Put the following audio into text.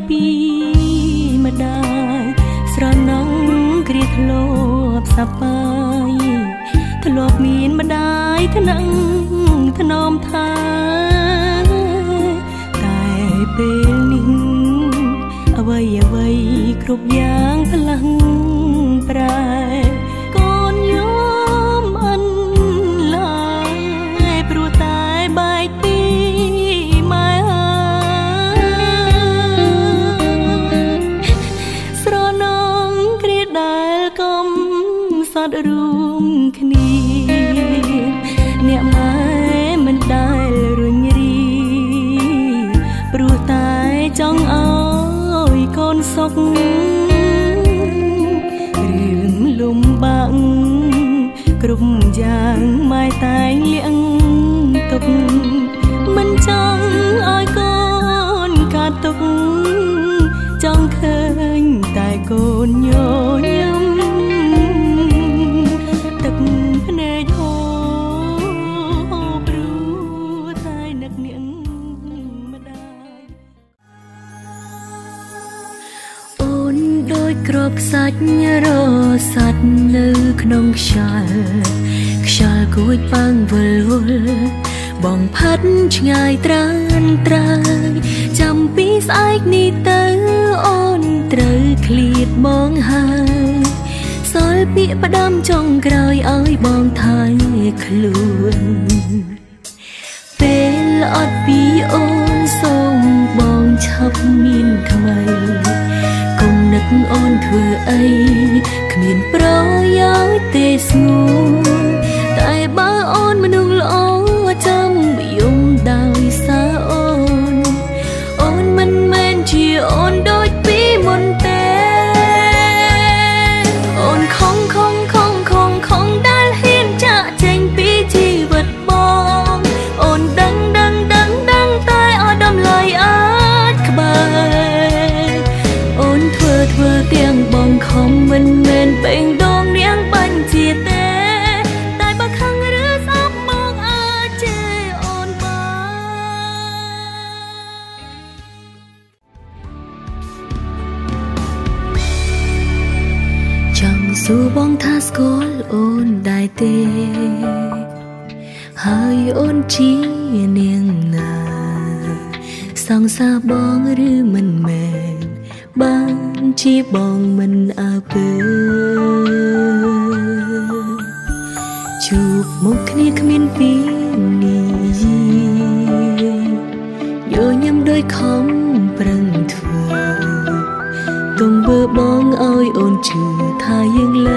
ពីម្ដាយស្រណងគ្រាធ្លាប់សប្បាយធ្លាប់មានម្ដាយថ្នាក់ថ្នមថាតែពេលនេះអ្វីគ្រប់យ៉ាងផ្លាំងប្រែកូនយំអិនឡើយព្រោះតែបែកពីម៉ែស្រណងគ្រាដែលកំសត់រួមគ្នាអ្នកម៉ែមិនដែលរុញរីព្រោះតែចង់ឲ្យកូនសុខរឿងលំបាកគ្រប់យ៉ាងម៉ែតែងលៀងទុកមិនចង់ឲ្យកូនកាត់ទុកចង់ឃើញតែកូនញញឹមទឹកភ្នែកហូរព្រោះតែនឹកនាងម្ដាយអូនដូចក្របខ្សាច់រសាត់នៅក្នុងខ្យល់គួចប៉ាំងវិលបងផាត់ឆ្ងាយត្រានត្រៃចាំពីស្អែកនេះទៅអូនត្រូវឃ្លាតបងហើយសល់ពាក្យផ្ដាំចុងក្រោយឲ្យបងថែខ្លួនពេលអត់ពីអូនសូមបងឆាប់មានថ្មីកុំនឹកអូនធ្វើអីគ្មានប្រយោជន៍ទេស្ងួនតែបើអូនមនុស្សល្អចាំយំដោយសារអូនមិនមែនជាអូនដូចពីមុនទេអូនខំដែលហ៊ានចាក់ចេញពីជីវិតបងអូនដឹងតែឲ្យតម្លៃអាចក្បែរអូនធ្វើទាំងបងខំមិនមែនពេញដងនាងបាញ់ជាទេតែបើខឹងឬស្អប់បងអាចជេរអូនបានចង់សួរបងថាស្គាល់អូនដែរទេហើយអូនជានាងណាសង្សារបងឬមិនមែនបានជាបងមិនអើពើជួបមុខគ្នាគ្មានពីនេះយោញឹមដោយខំប្រឹងធ្វើទង្វើបងឲ្យអូនជឿថាយើងលើ